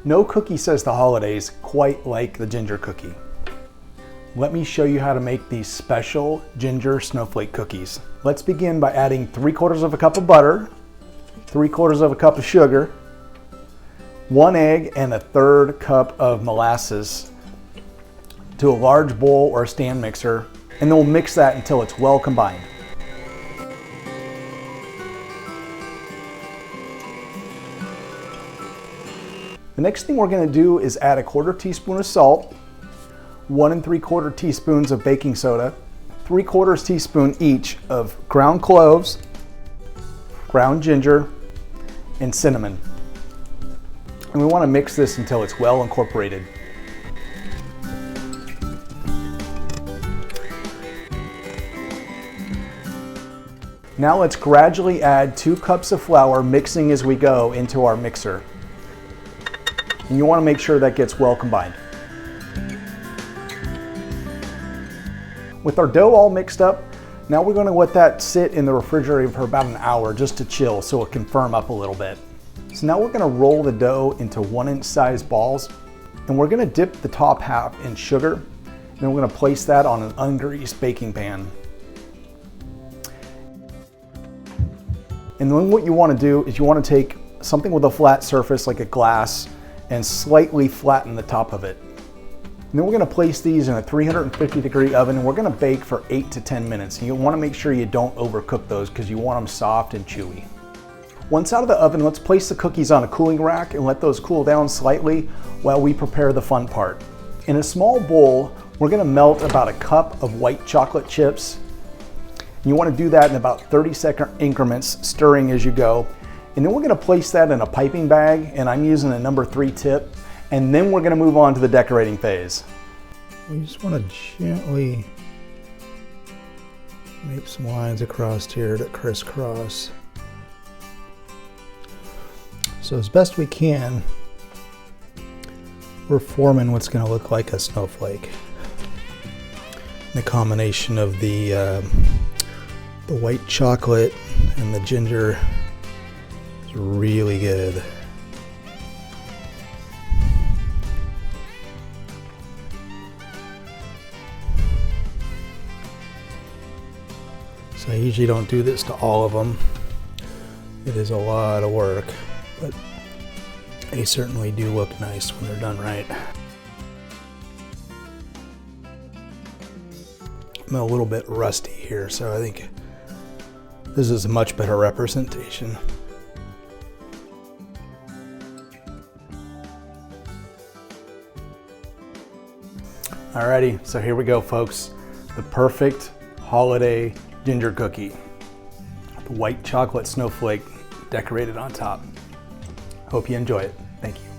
No cookie says the holidays quite like the ginger cookie. Let me show you how to make these special ginger snowflake cookies. Let's begin by adding 3/4 of a cup of butter, 3/4 of a cup of sugar, 1 egg, and 1/3 cup of molasses to a large bowl or a stand mixer, and then we'll mix that until it's well combined. The next thing we're going to do is add a 1/4 teaspoon of salt, 1 3/4 teaspoons of baking soda, 3/4 teaspoon each of ground cloves, ground ginger, and cinnamon. And we want to mix this until it's well incorporated. Now let's gradually add 2 cups of flour, mixing as we go, into our mixer. And you want to make sure that gets well combined. With our dough all mixed up, now we're going to let that sit in the refrigerator for about an hour just to chill so it can firm up a little bit. So now we're going to roll the dough into 1-inch size balls, and we're going to dip the top half in sugar, and then we're going to place that on an ungreased baking pan. And then what you want to do is you want to take something with a flat surface like a glass and slightly flatten the top of it. And then we're going to place these in a 350-degree oven, and we're going to bake for 8 to 10 minutes. And you want to make sure you don't overcook those because you want them soft and chewy. Once out of the oven, let's place the cookies on a cooling rack and let those cool down slightly while we prepare the fun part. In a small bowl, we're going to melt about a cup of white chocolate chips. You want to do that in about 30-second increments, stirring as you go. And then we're going to place that in a piping bag, and I'm using a number 3 tip. And then we're going to move on to the decorating phase. We just want to gently make some lines across here to crisscross. So as best we can, we're forming what's going to look like a snowflake. The combination of the white chocolate and the ginger is really good. So I usually don't do this to all of them. It is a lot of work, but they certainly do look nice when they're done right. I'm a little bit rusty here, so I think this is a much better representation. Alrighty, so here we go, folks. The perfect holiday ginger cookie. The white chocolate snowflake decorated on top. Hope you enjoy it. Thank you.